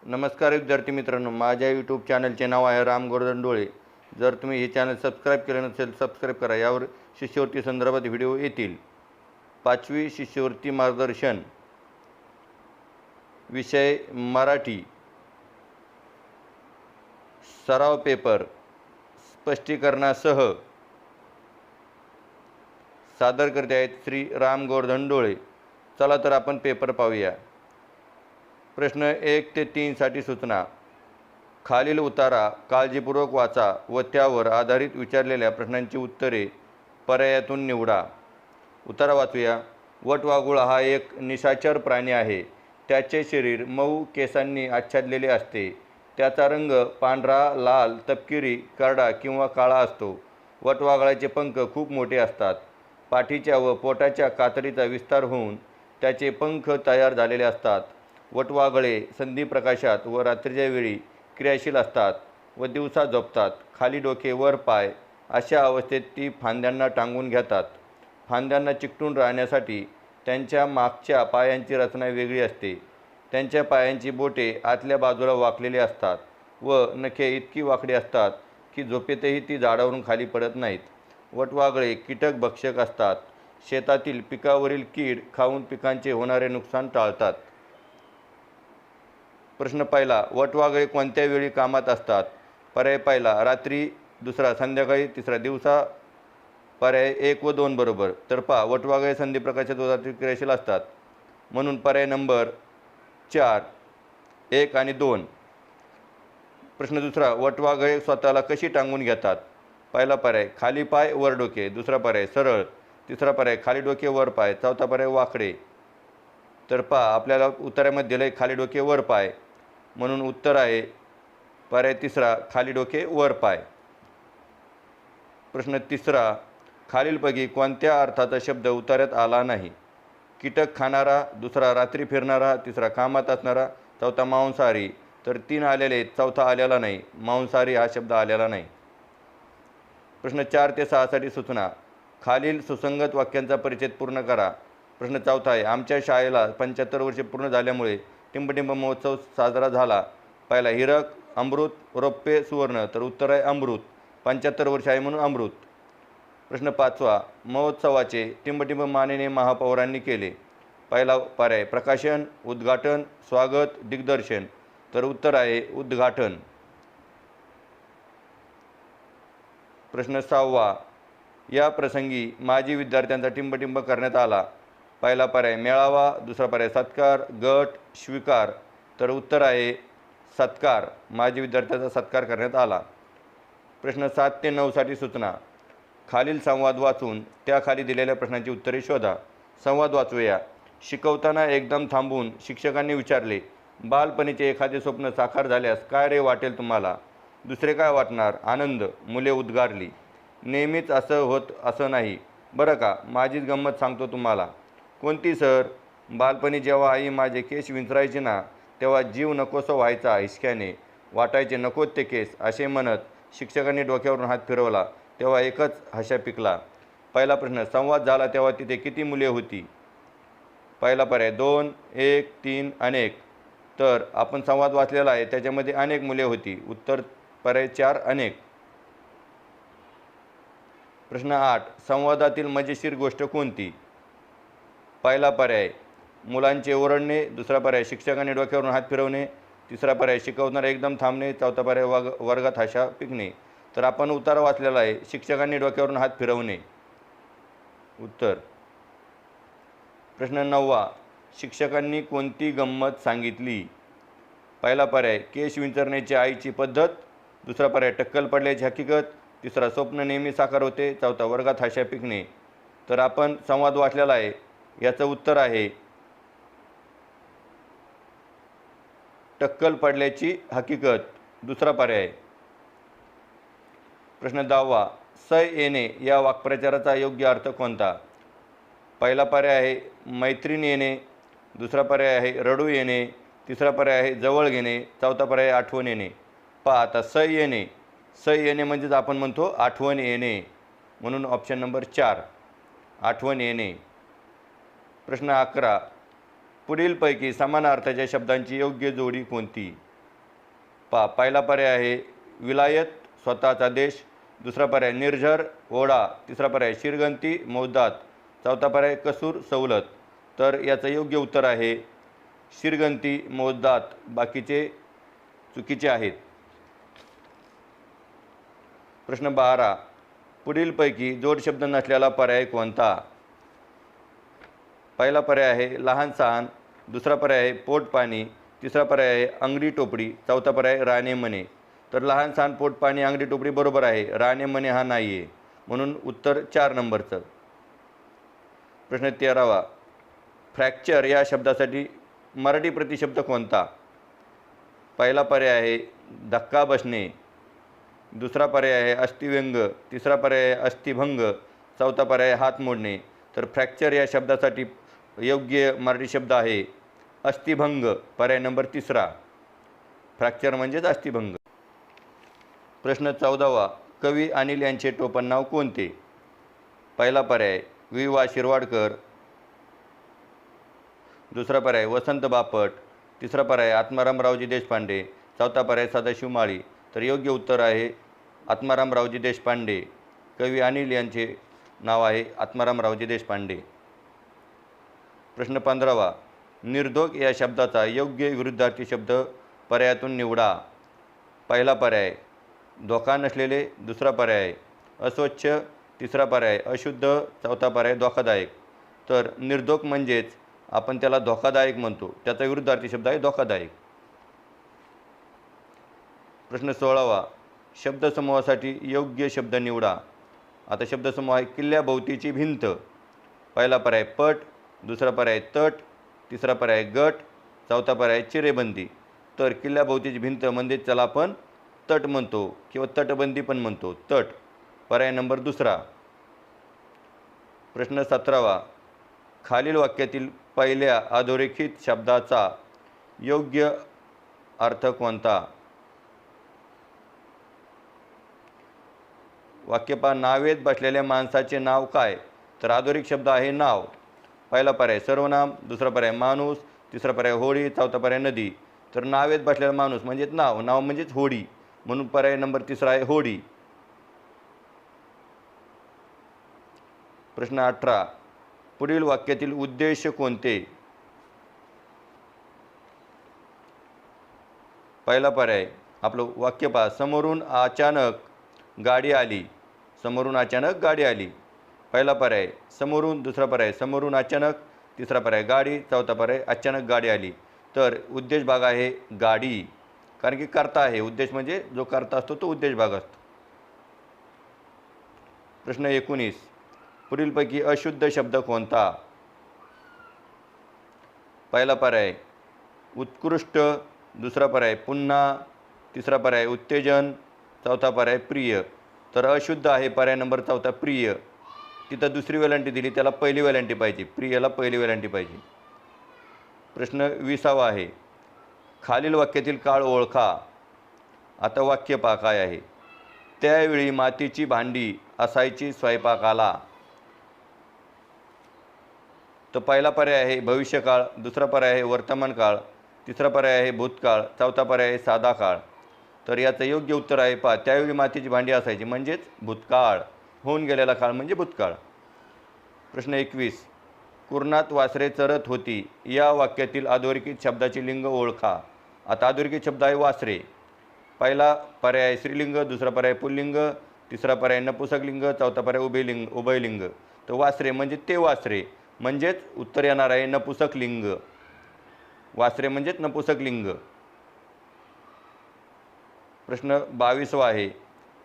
नमस्कार विद्यार्थी मित्रांनो, माझ्या यूट्यूब चॅनलचे नाव आहे राम गोवर्धन डोळे. जर तुम्ही हे चॅनल सबस्क्राईब केले नसेल, सबस्क्राईब करा. यावर शिष्यवृत्ती संदर्भात व्हिडिओ येतील. 5वी शिष्यवृत्ती मार्गदर्शन, विषय मराठी, सराव पेपर स्पष्टीकरणासह सादर करते आहेत श्री राम गोवर्धन डोळे. चला तर आपण पेपर पाहूया. प्रश्न 1 ते 3 साठी सूचना. खालील उतारा काळजीपूर्वक वाचा व त्यावर आधारित विचारलेल्या प्रश्नांची उत्तरे पर्यायातून निवडा. उतारा वाचूया. वटवाघूळ हा एक निशाचर प्राणी आहे. त्याचे शरीर मऊ केसांनी आच्छादलेले असते. त्याचा रंग पांढरा, लाल, तपकिरी, करडा किंवा काळा असतो. वटवाघळाचे पंख खूप मोठे असतात. पाठीच्या व पोटाच्या कातडीचा विस्तार होऊन त्याचे पंख तयार झालेले असतात. वटवाघळे संधिप्रकाशात व रात्रीच्या वेळी क्रियाशील असतात व दिवसा झोपतात. खाली डोके वर पाय अशा अवस्थेत ती फांद्यांना टांगून घेतात. फांद्यांना चिकटून राहण्यासाठी त्यांच्या मागच्या पायांची रचना वेगळी असते. त्यांच्या पायांची बोटे आतल्या बाजूला वाकलेली असतात व नखे इतकी वाकडी असतात की झोपेतही ती झाडावरून खाली पडत नाहीत. वटवाघळे कीटक भक्षक असतात. शेतातील पिकावरील कीड खाऊन पिकांचे होणारे नुकसान टाळतात. प्रश्न पहिला. वटवाघळे कोणत्या वेळी कामात असतात? पर्याय पहिला रात्री, दुसरा संध्याकाळी, तिसरा दिवसा. पर्याय 1 व 2 बरोबर. तर पहा, वटवाघळे संधिप्रकाशात व रात्री क्रियाशील असतात म्हणून पर्याय नंबर 4, 1 आणि 2. प्रश्न दुसरा. वटवाघळे स्वतःला कशी टांगून घेतात? पहिला पर्याय खाली पाय वर डोके, दुसरा पर्याय सरळ, तिसरा पर्याय खाली डोके वर पाय, चौथा पर्याय वाकडे. तर पहा, आपल्याला उत्तरामध्ये दिलं आहे खाली डोके वर पाय, म्हणून उत्तर आहे पर्याय तिसरा खाली डोके वर पाय. प्रश्न तिसरा. खालीलपैकी कोणत्या अर्थाचा शब्द उतार्यात आला नाही? कीटक खाणारा, दुसरा रात्री फिरणारा, तिसरा कामात असणारा, चौथा मांसाहारी. तर 3 आलेले, चौथा आलेला नाही. मांसाहारी हा शब्द आलेला नाही. प्रश्न 4 ते 6 साठी सूचना. खालील सुसंगत वाक्यांचा परिच्छेद पूर्ण करा. प्रश्न चौथा आहे. आमच्या शाळेला 75 वर्षे पूर्ण झाल्यामुळे टिंबटिंब महोत्सव साजरा झाला. पहिला हिरक, अमृत, रौप्य, सुवर्ण. तर उत्तर आहे अमृत. 75 वर्ष आहे म्हणून अमृत. प्रश्न 5वा. महोत्सवाचे टिंबटिंब मानेने महापौरांनी केले. पहिला पर्याय प्रकाशन, उद्घाटन, स्वागत, दिग्दर्शन. तर उत्तर आहे उद्घाटन. प्रश्न 6वा. या प्रसंगी माजी विद्यार्थ्यांचा टिंबटिंब करण्यात आला. पहिला पर्याय मेळावा, दुसरा पर्याय सत्कार, गट, स्वीकार. तर उत्तर आहे सत्कार. माजी विद्यार्थ्यांचा सत्कार करण्यात आला. प्रश्न 7 ते 9 साठी सूचना. खालील संवाद वाचून त्याखाली दिलेल्या प्रश्नांची उत्तरे शोधा. संवाद वाचूया. शिकवताना एकदम थांबून शिक्षकांनी विचारले, बालपणीचे एखादे स्वप्न साकार झाल्यास काय रे वाटेल तुम्हाला? दुसरे काय वाटणार? आनंद. मुले उद्गारली. नेहमीच असं होत असं नाही बरं का, माझीच गंमत सांगतो तुम्हाला. कोणती सर? बालपणी जेव्हा आई माझे केस विंचरायची ना, तेव्हा जीव नकोसं व्हायचा. हिसक्याने वाटायचे नकोत ते केस असे म्हणत शिक्षकांनी डोक्यावरून हात फिरवला तेव्हा एकच हशा पिकला. पहिला प्रश्न. संवाद झाला तेव्हा तिथे किती मुले होती? पहिला पर्याय 2, 1, 3, अनेक. तर आपण संवाद वाचलेला आहे, त्याच्यामध्ये अनेक मुले होती. उत्तर पर्याय 4, अनेक. प्रश्न 8. संवादातील मजेशीर गोष्ट कोणती? पहिला पर्याय मुलांचे ओरडणे, दुसरा पर्याय शिक्षकांनी डोक्यावरून हात फिरवणे, तिसरा पर्याय शिकवताना एकदम थांबणे, चौथा पर्याय वर्गात हशा पिकणे. तर आपण उत्तर वाचलेला आहे शिक्षकांनी डोक्यावरून हात फिरवणे. उत्तर. प्रश्न 9वा. शिक्षकांनी कोणती गंमत सांगितली? पहिला पर्याय केस विंचरण्याची आईची पद्धत, दुसरा पर्याय टक्कल पडल्याची हकीकत, तिसरा स्वप्न नेहमी साकार होते, चौथा वर्गात हशा पिकणे. तर आपण संवाद वाचलेला आहे, याचं उत्तर आहे टक्कल पडल्याची हकीकत, दुसरा पर्याय. प्रश्न 10वा. सय येणे या वाक्प्रचाराचा योग्य अर्थ कोणता? पहिला पर्याय आहे मैत्रीण येणे, दुसरा पर्याय आहे रडू येणे, तिसरा पर्याय आहे जवळ घेणे, चौथा पर्याय आठवण येणे. पहा आता, सय येणे, सय येणे म्हणजेच आपण म्हणतो आठवण येणे, म्हणून ऑप्शन नंबर 4 आठवण येणे. प्रश्न 11. पुढीलपैकी समान अर्थाच्या शब्दांची योग्य जोडी कोणती? पहिला पर्याय आहे विलायत, स्वतःचा देश. दुसरा पर्याय निर्झर, ओढा. तिसरा पर्याय शिरगंती, मौदात. चौथा पर्याय कसूर, सवलत. तर याचं योग्य उत्तर आहे शिरगंती, मौदात. बाकीचे चुकीचे आहेत. प्रश्न 12. पुढीलपैकी जोडशब्द नसलेला पर्याय कोणता? पहिला पर्याय आहे लहान सहान. दुसरा पर्याय आहे पोटपाणी. तिसरा पर्याय आहे अंगडी टोपडी. चौथा पर्याय राणे म्हणे. तर लहान सहान, पोटपाणी, अंगडी टोपडी बरोबर आहे. राणे म्हणे हा नाही आहे, म्हणून उत्तर 4 नंबरचं. प्रश्न 13. फ्रॅक्चर या शब्दासाठी मराठी प्रतिशब्द कोणता? पहिला पर्याय आहे धक्का बसणे. दुसरा पर्याय आहे अस्थिव्यंग. तिसरा पर्याय आहे अस्थिभंग. चौथा पर्याय हात मोडणे. तर फ्रॅक्चर या शब्दासाठी योग्य मराठी शब्द आहे अस्थिभंग. पर्याय नंबर 3. फ्रॅक्चर म्हणजेच अस्थिभंग. प्रश्न 14. कवी अनिल यांचे टोपण नाव कोणते? पहिला पर्याय वि वा शिरवाडकर. दुसरा पर्याय वसंत बापट. तिसरा पर्याय आत्मारामरावजी देशपांडे. चौथा पर्याय सदाशिव माळी. तर योग्य उत्तर आहे आत्मारामरावजी देशपांडे. कवी अनिल यांचे नाव आहे आत्मारामरावजी देशपांडे. प्रश्न 15. निर्धोक या शब्दाचा योग्य विरुद्धार्थी शब्द पर्यायातून निवडा. पहिला पर्याय धोका नसलेले. दुसरा पर्याय अस्वच्छ. तिसरा पर्याय अशुद्ध. चौथा पर्याय धोकादायक. तर निर्धोक म्हणजेच आपण त्याला धोकादायक म्हणतो, त्याचा विरुद्धार्थी शब्द आहे धोकादायक. प्रश्न 16. शब्दसमूहासाठी योग्य शब्द निवडा. आता शब्दसमूह आहे किल्ल्याभोवतीची भिंत. पहिला पर्याय पट. दुसरा पर्याय तट. तिसरा पर्याय गट. चौथा पर्याय चिरेबंदी. तर किल्ल्याभोवतीची भिंत म्हणजे त्याला आपण तट म्हणतो किंवा तटबंदी पण म्हणतो. तट. पर्याय नंबर 2. प्रश्न 17. खालील वाक्यातील पहिल्या अधोरेखित शब्दाचा योग्य अर्थ कोणता? वाक्य पहा. नावेत बसलेल्या माणसाचे नाव काय? तर अधोरेखित शब्द आहे नाव. पहिला पर्याय सर्वनाम. दुसरा पर्याय माणूस. तिसरा पर्याय होडी. चौथा पर्याय नदी. तर नावेत बसलेला माणूस म्हणजेच नाव. नाव म्हणजेच होडी, म्हणून पर्याय नंबर 3 आहे होडी. प्रश्न 18. पुढील वाक्यातील उद्देश कोणते? पहिला पर्याय आपलं वाक्य पहा. समोरून अचानक गाडी आली. समोरून अचानक गाडी आली. पहिला पर्याय समोरून. दुसरा पर्याय समोरून अचानक. तिसरा पर्याय गाडी. चौथा पर्याय अचानक गाडी आली. तर उद्देश भाग आहे गाडी, कारण की कर्ता आहे. उद्देश म्हणजे जो कर्ता असतो तो उद्देश भाग असतो. प्रश्न 19. पुढीलपैकी अशुद्ध शब्द कोणता? पहिला पर्याय उत्कृष्ट. दुसरा पर्याय पुन्हा. तिसरा पर्याय उत्तेजन. चौथा पर्याय प्रिय. तर अशुद्ध आहे पर्याय नंबर 4 प्रिय. तिथं दुसरी वेलांटी दिली, त्याला पहिली वेलांटी पाहिजे. प्रियला पहिली वेलांटी पाहिजे. प्रश्न 20 आहे. खालील वाक्यातील काळ ओळखा. आता वाक्य पहा काय आहे. त्यावेळी मातीची भांडी असायची स्वयंपाकाला. तर पहिला पर्याय आहे भविष्यकाळ. दुसरा पर्याय आहे वर्तमान काळ. तिसरा पर्याय आहे भूतकाळ. चौथा पर्याय आहे साधा काळ. तर याचं योग्य उत्तर आहे पहा. त्यावेळी मातीची भांडी असायची म्हणजेच भूतकाळ. होऊन गेलेला काळ म्हणजे भूतकाळ. प्रश्न 21. कुर्णात वासरे चरत होती या वाक्यातील अधोरेखित शब्दाची लिंग ओळखा. आता अधोरेखित शब्द आहे वासरे. पहिला पर्याय स्त्रीलिंग. दुसरा पर्याय पुल्लिंग. तिसरा पर्याय नपुसकलिंग. चौथा पर्याय उभयलिंग. तर वासरे म्हणजे ते वासरे, म्हणजेच उत्तर येणार आहे नपुसकलिंग. वासरे म्हणजेच नपुसकलिंग. प्रश्न 22 आहे.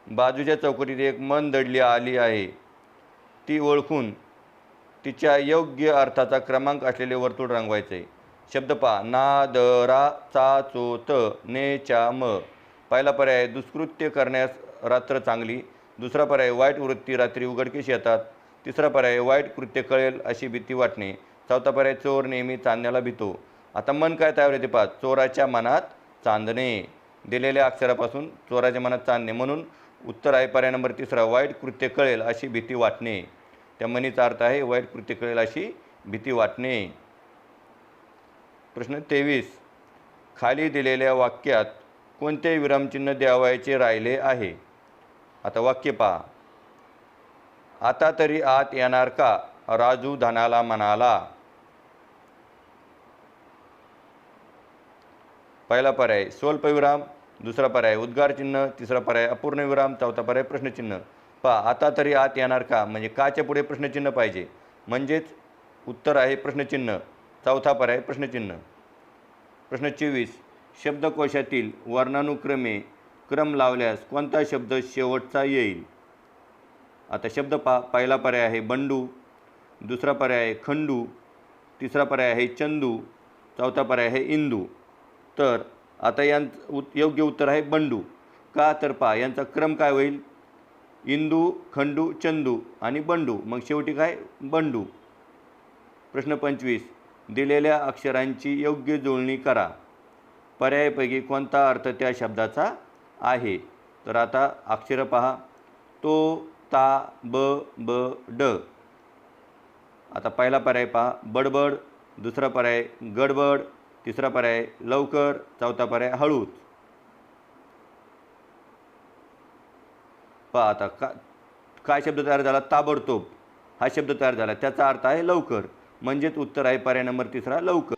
बाजूच्या चौकटीत एक मन दडली आली आहे, ती ओळखून तिच्या योग्य अर्थाचा क्रमांक असलेले वर्तुळ रंगवायचे. शब्द पहा. ना, द, रा, चा, चो, त, ने, चा, म. पहिला पर्याय दुष्कृत्य करण्यास रात्र चांगली. दुसरा पर्याय वाईट वृत्ती रात्री उघडकीस येतात. तिसरा पर्याय वाईट कृत्य कळेल अशी भीती वाटणे. चौथा पर्याय चोर नेहमी चांदण्याला भीतो. आता मन काय तयार होते पहा. चोराच्या मनात चांदणे. दिलेल्या अक्षरापासून चोराच्या मनात चांदणे, म्हणून उत्तर आहे पर्याय नंबर 3 वाईट कृत्य कळेल अशी भीती वाटणे. त्या म्हणीचा अर्थ आहे वाईट कृत्य कळेल अशी भीती वाटणे. प्रश्न 23. खाली दिलेल्या वाक्यात कोणते विरामचिन्ह द्यावायचे राहिले आहे? आता वाक्य पहा. आता तरी आत येणार का? राजू धनाला म्हणाला. पहिला पर्याय स्वल्पविराम, दुसरा पर्याय उद्गारचिन्ह, तिसरा पर्याय अपूर्णविराम, चौथा पर्याय प्रश्नचिन्ह. पहा, आता तरी आत येणार का म्हणजे काच्या पुढे प्रश्नचिन्ह पाहिजे, म्हणजेच उत्तर आहे प्रश्नचिन्ह. चौथा पर्याय प्रश्नचिन्ह. प्रश्न 24. शब्दकोशातील वर्णानुक्रमे क्रम लावल्यास कोणता शब्द शेवटचा येईल? आता शब्द पहा. पहिला पर्याय आहे बंडू, दुसरा पर्याय आहे खंडू, तिसरा पर्याय आहे चंदू, चौथा पर्याय आहे इंदू. तर आता यांचं योग्य उत्तर आहे बंडू. का तर पहा, यांचा क्रम काय होईल? इंदू, खंडू, चंदू आणि बंडू, मग शेवटी काय? बंडू. प्रश्न 25. दिलेल्या अक्षरांची योग्य जुळणी करा. पर्यायापैकी कोणता अर्थ त्या शब्दाचा आहे? तर आता अक्षरं पहा. तो, ता, ब, ब, ड. आता पहिला पर्याय पहा बडबड, दुसरा पर्याय गडबड, तिसरा पर्याय लवकर, चौथा पर्याय हळूच. पहा आता काय शब्द तयार झाला? ताबडतोब हा शब्द तयार झाला, त्याचा अर्थ आहे लवकर, म्हणजेच उत्तर आहे पर्याय नंबर तिसरा लवकर.